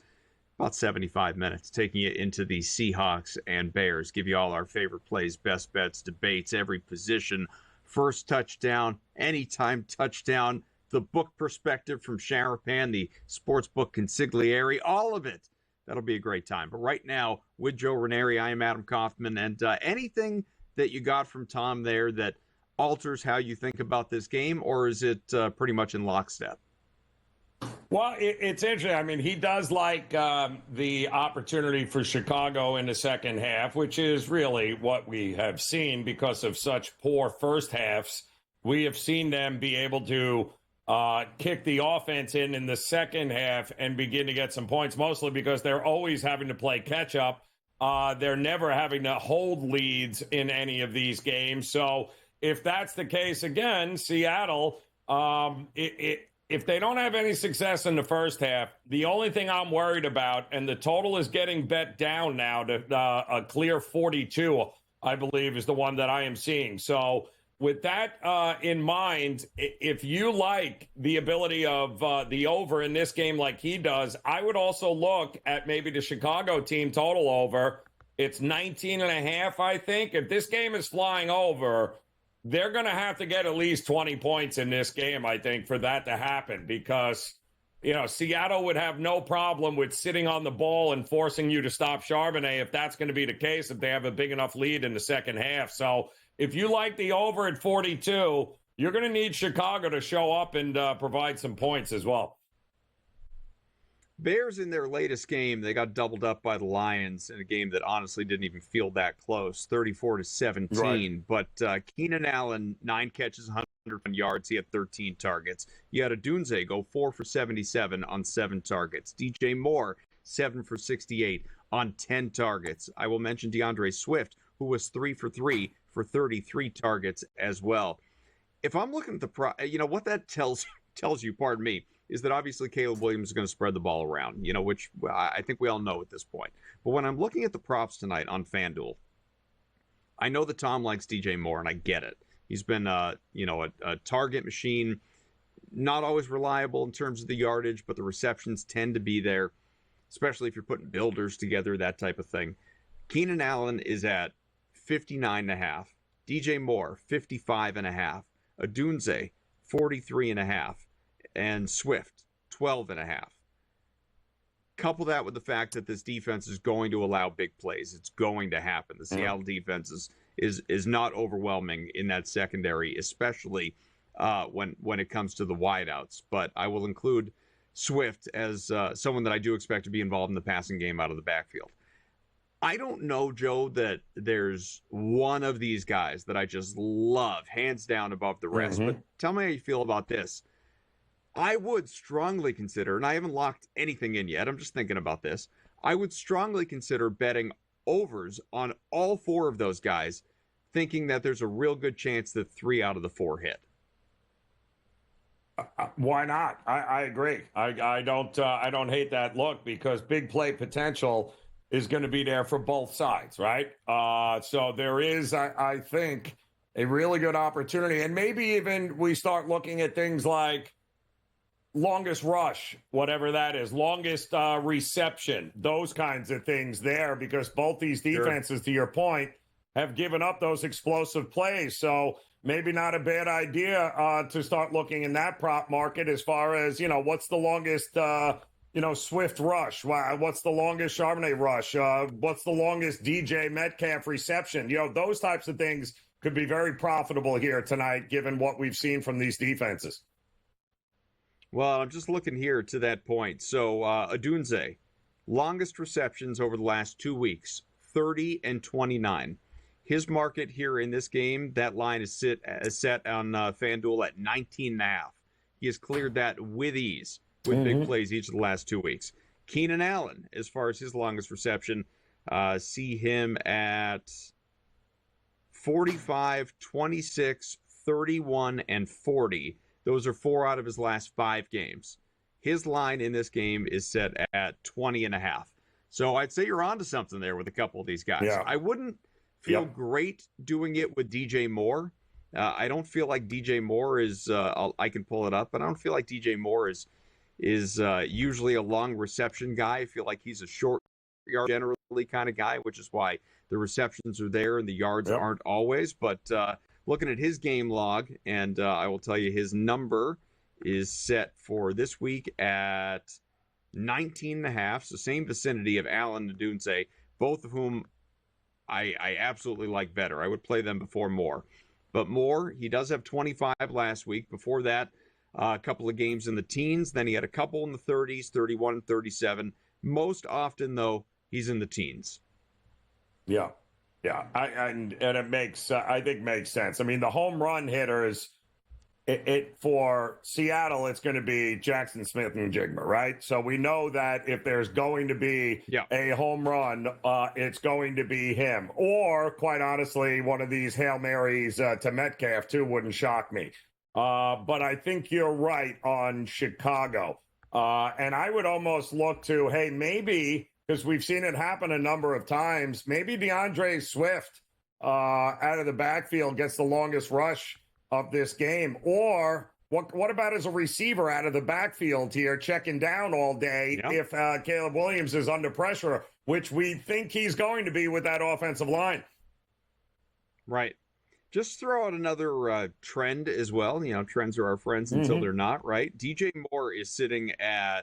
about 75 minutes, taking it into the Seahawks and Bears. Give you all our favorite plays, best bets, debates, every position, first touchdown, anytime touchdown, the book perspective from Sharapan, the sportsbook consigliere, all of it. That'll be a great time. But right now, with Joe Raineri, I am Adam Kaufman. And anything that you got from Tom there that alters how you think about this game, or is it pretty much in lockstep? Well, it's interesting. I mean, he does like the opportunity for Chicago in the second half, which is really what we have seen because of such poor first halves. We have seen them be able to kick the offense in the second half and begin to get some points, mostly because they're always having to play catch up. They're never having to hold leads in any of these games. So if that's the case again, Seattle, if they don't have any success in the first half, the only thing I'm worried about, and the total is getting bet down now to a clear 42, I believe, is the one that I am seeing. So with that in mind, if you like the ability of the over in this game like he does, I would also look at maybe the Chicago team total over. It's 19.5, I think. If this game is flying over, they're going to have to get at least 20 points in this game, I think, for that to happen because, Seattle would have no problem with sitting on the ball and forcing you to stop Charbonnet if that's going to be the case, if they have a big enough lead in the second half. So if you like the over at 42, you're going to need Chicago to show up and provide some points as well. Bears in their latest game, they got doubled up by the Lions in a game that honestly didn't even feel that close, 34-17. Right. But Keenan Allen, 9 catches, 100 yards. He had 13 targets. You had Odunze go 4 for 77 on 7 targets. DJ Moore, 7 for 68 on 10 targets. I will mention DeAndre Swift, who was 3 for 3 for 33 targets as well. If I'm looking at what that tells you, pardon me, is that obviously Caleb Williams is going to spread the ball around, which I think we all know at this point. But when I'm looking at the props tonight on FanDuel, I know that Tom likes DJ Moore, and I get it. He's been, a target machine, not always reliable in terms of the yardage, but the receptions tend to be there, especially if you're putting builders together, that type of thing. Keenan Allen is at 59.5. DJ Moore, 55.5. Odunze, 43.5. And Swift, 12.5. Couple that with the fact that this defense is going to allow big plays. It's going to happen. The Seattle defense is not overwhelming in that secondary, especially when it comes to the wideouts. But I will include Swift as someone that I do expect to be involved in the passing game out of the backfield. I don't know, Joe, that there's one of these guys that I just love, hands down above the rest. But tell me how you feel about this. I would strongly consider, and I haven't locked anything in yet, I'm just thinking about this. I would strongly consider betting overs on all 4 of those guys, thinking that there's a real good chance that 3 out of the 4 hit. Why not? I agree. I don't hate that look because big play potential is going to be there for both sides, right? So there is, I think, a really good opportunity. And maybe even we start looking at things like longest rush, whatever that is, longest reception, those kinds of things there, because both these defenses, to your point, have given up those explosive plays. So maybe not a bad idea to start looking in that prop market as far as, what's the longest, Swift rush? What's the longest Charbonnet rush? What's the longest DJ Metcalf reception? Those types of things could be very profitable here tonight, given what we've seen from these defenses. Well, I'm just looking here to that point. So Odunze, longest receptions over the last 2 weeks, 30 and 29. His market here in this game, that line is set on FanDuel at 19.5. He has cleared that with ease with big plays each of the last 2 weeks. Keenan Allen, as far as his longest reception, see him at 45, 26, 31, and 40. Those are 4 out of his last 5 games. His line in this game is set at 20.5. So I'd say you're onto something there with a couple of these guys. Yeah. I wouldn't feel great doing it with DJ Moore. I don't feel like DJ Moore is, I can pull it up, but I don't feel like DJ Moore is usually a long reception guy. I feel like he's a short yard generally kind of guy, which is why the receptions are there and the yards aren't always. But looking at his game log, and I will tell you his number is set for this week at 19.5, so same vicinity of Allen and Odunze, both of whom I absolutely like better. I would play them before Moore. But Moore, he does have 25 last week. Before that, a couple of games in the teens. Then he had a couple in the 30s, 31 and 37. Most often, though, he's in the teens. Yeah. Yeah, and it makes I think makes sense. I mean, the home run hitters, it for Seattle, it's going to be Jackson Smith and Jigma, right? So we know that if there's going to be a home run, it's going to be him, or quite honestly, one of these Hail Marys to Metcalf too wouldn't shock me. But I think you're right on Chicago, and I would almost look to maybe. Because we've seen it happen a number of times. Maybe DeAndre Swift out of the backfield gets the longest rush of this game. Or what about as a receiver out of the backfield here, checking down all day if Caleb Williams is under pressure, which we think he's going to be with that offensive line. Right. Just throw out another trend as well. Trends are our friends until they're not, right? DJ Moore is sitting at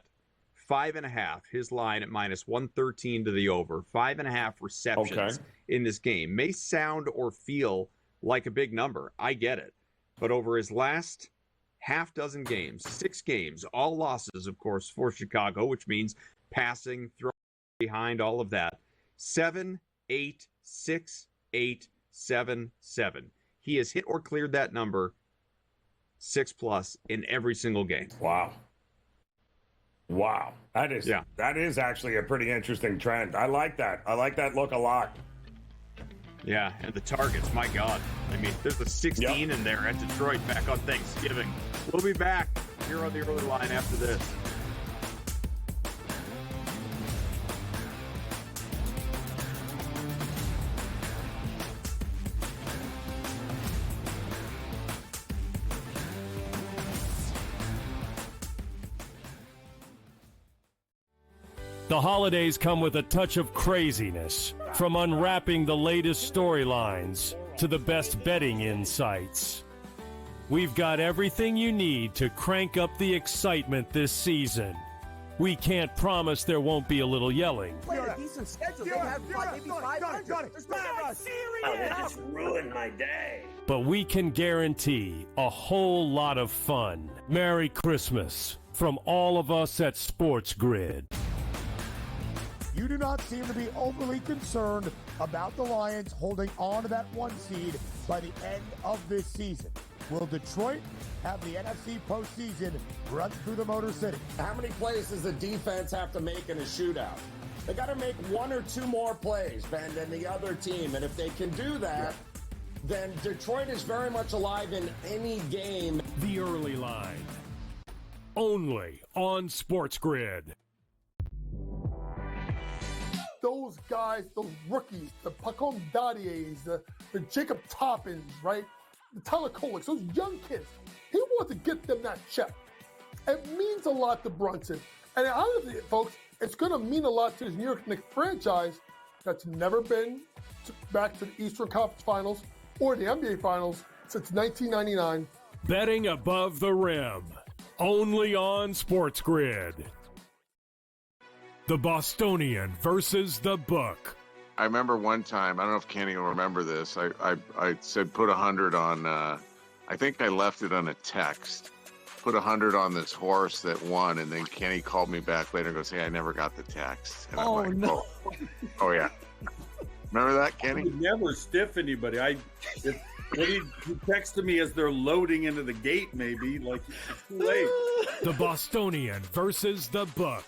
5.5, his line at minus 113 to the over. 5.5 receptions in this game. May sound or feel like a big number. I get it. But over his last half dozen games, 6 games, all losses, of course, for Chicago, which means passing, throwing behind, all of that. 7, 8, 6, 8, 7, 7. He has hit or cleared that number 6+ in every single game. Wow. That is actually a pretty interesting trend. I like that. I like that look a lot. Yeah, and the targets, my God. I mean, there's a 16 in there at Detroit back on Thanksgiving. We'll be back here on the early line after this. The holidays come with a touch of craziness, from unwrapping the latest storylines to the best betting insights. We've got everything you need to crank up the excitement this season. We can't promise there won't be a little yelling. Played a decent schedule. They have maybe 500. There's no Oh, that just ruined my day. But we can guarantee a whole lot of fun. Merry Christmas from all of us at SportsGrid. You do not seem to be overly concerned about the Lions holding on to that 1 seed by the end of this season. Will Detroit have the NFC postseason run through the Motor City? How many plays does the defense have to make in a shootout? They got to make 1 or 2 more plays, Ben, than the other team. And if they can do that, then Detroit is very much alive in any game. The early line. Only on SportsGrid. Those guys, those rookies, the Pacom Daddiers, the Jacob Toppins, right? The Tyler Koleks, those young kids. He wants to get them that check. It means a lot to Brunson. And honestly, folks, it's going to mean a lot to this New York Knicks franchise that's never been back to the Eastern Conference Finals or the NBA Finals since 1999. Betting above the rim. Only on SportsGrid. The Bostonian versus the Book. I remember one time, I don't know if Kenny will remember this, I said put 100 on, I think I left it on a text, put 100 on this horse that won, and then Kenny called me back later and goes, hey, I never got the text. And Oh, I'm like, no. Oh, yeah. Remember that, Kenny? I would never stiff anybody. If he texted me as they're loading into the gate, maybe, like, it's too late. The Bostonian versus the Book.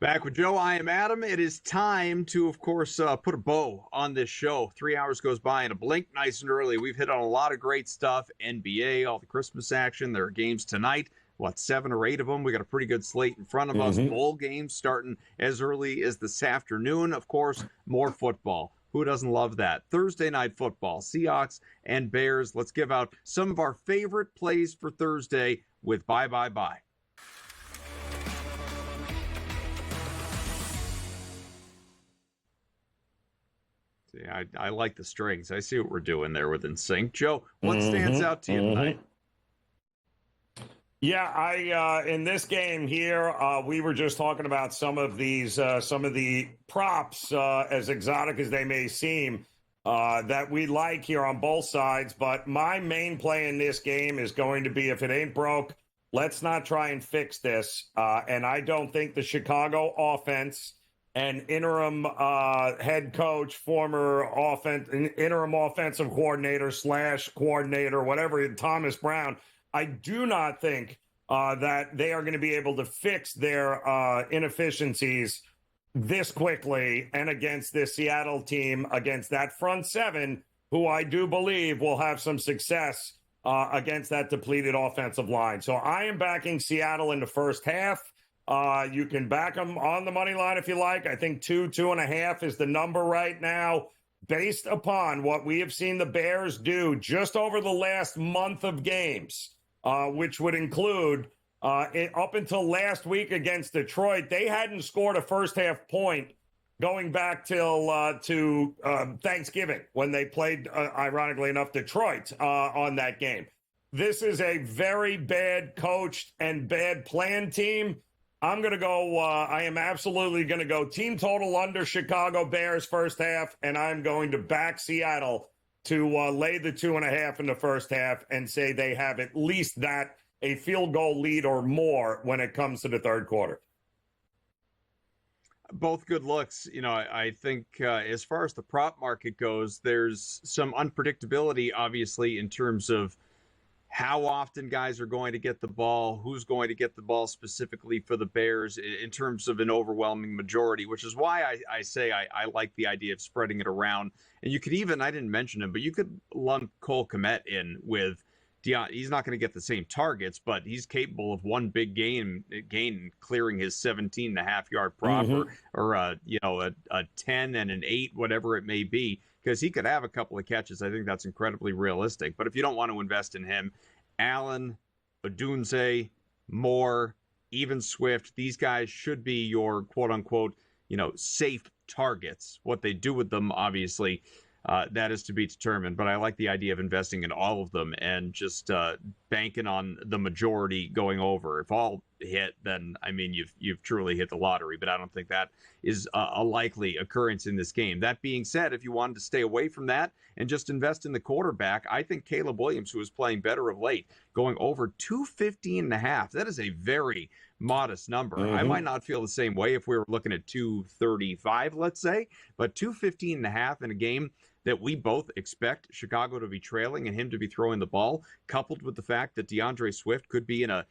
Back with Joe, I am Adam. It is time to, of course, put a bow on this show. 3 hours goes by in a blink, nice and early. We've hit on a lot of great stuff. NBA, all the Christmas action. There are games tonight. 7 or 8 of them. We got a pretty good slate in front of us. Bowl games starting as early as this afternoon. Of course, more football. Who doesn't love that? Thursday night football, Seahawks and Bears. Let's give out some of our favorite plays for Thursday with Bye, Bye, Bye. See, I like the strings. I see what we're doing there with NSYNC. Joe, what stands out to you tonight? Yeah, in this game here, we were just talking about some of the props, as exotic as they may seem, that we like here on both sides. But my main play in this game is going to be, if it ain't broke, let's not try and fix this. And I don't think the Chicago offense and interim head coach, former interim offensive coordinator / coordinator, whatever, Thomas Brown, I do not think that they are going to be able to fix their inefficiencies this quickly and against this Seattle team, against that front seven, who I do believe will have some success against that depleted offensive line. So I am backing Seattle in the first half. You can back them on the money line if you like. I think 2.5 is the number right now, based upon what we have seen the Bears do just over the last month of games, which would include up until last week against Detroit. They hadn't scored a first half point going back till to Thanksgiving, when they played, ironically enough, Detroit on that game. This is a very bad coached and bad planned team. I'm going to go, I am absolutely going to go team total under Chicago Bears first half, and I'm going to back Seattle to lay the 2.5 in the first half and say they have at least that, a field goal lead or more when it comes to the third quarter. Both good looks. You know, I think as far as the prop market goes, there's some unpredictability, obviously, in terms of how often guys are going to get the ball, who's going to get the ball specifically for the Bears in terms of an overwhelming majority, which is why I say I like the idea of spreading it around. And you could even, I didn't mention him, but you could lump Cole Kmet in with he's not going to get the same targets, but he's capable of one big gain clearing his 17.5-yard prop or a 10 and an 8, whatever it may be, because he could have a couple of catches. I think that's incredibly realistic. But if you don't want to invest in him, Allen, Odunze, Moore, even Swift, these guys should be your quote unquote, safe targets. What they do with them, obviously, that is to be determined. But I like the idea of investing in all of them and just banking on the majority going over. If all hit, then I mean you've truly hit the lottery. But I don't think that is a likely occurrence in this game. That being said, if you wanted to stay away from that and just invest in the quarterback, I think Caleb Williams, who is playing better of late, going over 215.5. That is a very modest number. I might not feel the same way if we were looking at 235, let's say, but 215.5 in a game that we both expect Chicago to be trailing and him to be throwing the ball, coupled with the fact that DeAndre Swift could be in a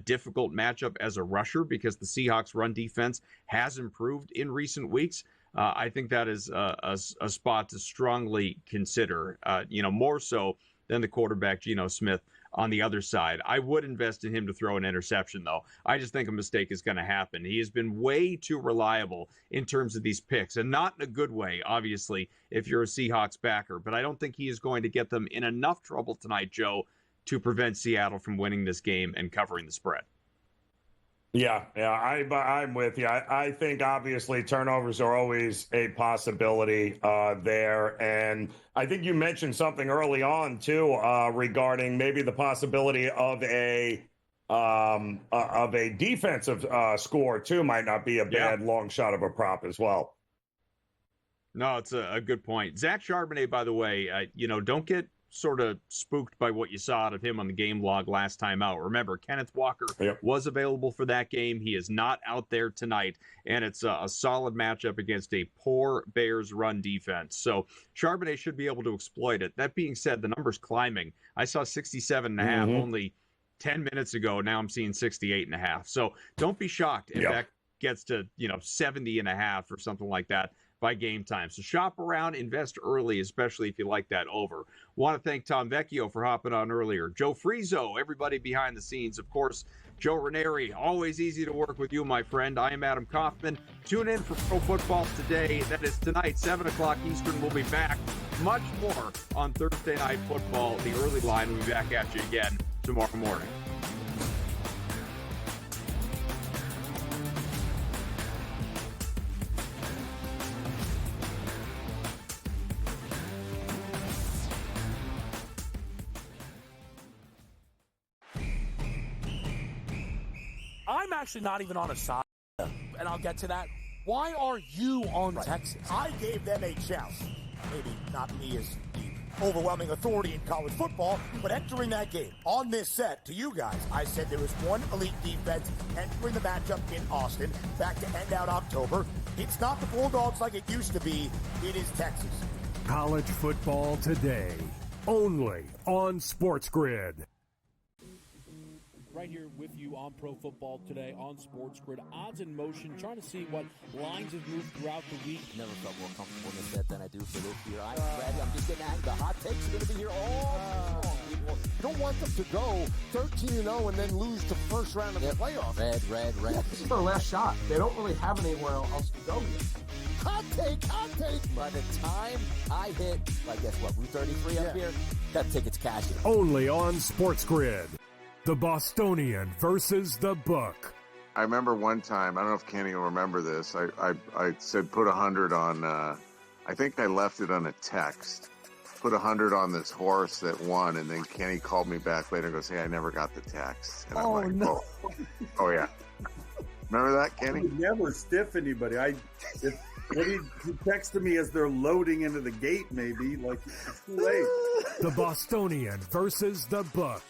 difficult matchup as a rusher because the Seahawks run defense has improved in recent weeks. I think that is a spot to strongly consider, more so than the quarterback, Geno Smith, on the other side. I would invest in him to throw an interception, though. I just think a mistake is going to happen. He has been way too reliable in terms of these picks, and not in a good way, obviously, if you're a Seahawks backer. But I don't think he is going to get them in enough trouble tonight, Joe, to prevent Seattle from winning this game and covering the spread. Yeah, I'm with you. I think obviously turnovers are always a possibility there, and I think you mentioned something early on too regarding maybe the possibility of a defensive score too might not be a bad long shot of a prop as well. No, it's a good point. Zach Charbonnet, by the way, don't get sort of spooked by what you saw out of him on the game log last time out. Remember, Kenneth Walker was available for that game. He is not out there tonight, and it's a solid matchup against a poor Bears run defense. So Charbonnet should be able to exploit it. That being said, the number's climbing. I saw 67.5 only 10 minutes ago. Now I'm seeing 68.5. So don't be shocked if that gets to 70.5 or something like that by game time. So shop around, invest early, especially if you like that over. Want to thank Tom Vecchio for hopping on earlier. Joe Frizo, everybody behind the scenes. Of course, Joe Raineri, always easy to work with you, my friend. I am Adam Kaufman. Tune in for Pro Football Today. That is tonight, 7 o'clock Eastern. We'll be back. Much more on Thursday Night Football. The early line will be back at you again tomorrow morning. I'm actually not even on a side, and I'll get to that. Why are you on Texas? I gave them a chance. Maybe not me as the overwhelming authority in college football, but entering that game on this set to you guys, I said there was one elite defense entering the matchup in Austin back to end out October. It's not the Bulldogs like it used to be. It is Texas. College Football Today, only on SportsGrid. Right here with you on Pro Football Today on SportsGrid. Odds in motion, trying to see what lines have moved throughout the week. Never felt more comfortable in this set than I do for this year. I'm ready. I'm just getting angry. The hot takes are going to be here all long, people. You don't want them to go 13-0 and then lose the first round of the playoffs. Red. This is their last shot. They don't really have anywhere else to go yet. Hot take. By the time I hit, I guess what, Route 33 up here, that ticket's cashing. Only on SportsGrid. The Bostonian versus the Book. I remember one time, I don't know if Kenny will remember this, I said put 100 on, I think I left it on a text, put 100 on this horse that won, and then Kenny called me back later and goes, hey, I never got the text. And I'm like, no. Oh yeah. Remember that, Kenny? I would never stiff anybody. When he texted me as they're loading into the gate, maybe, like, it's too late. The Bostonian versus the Book.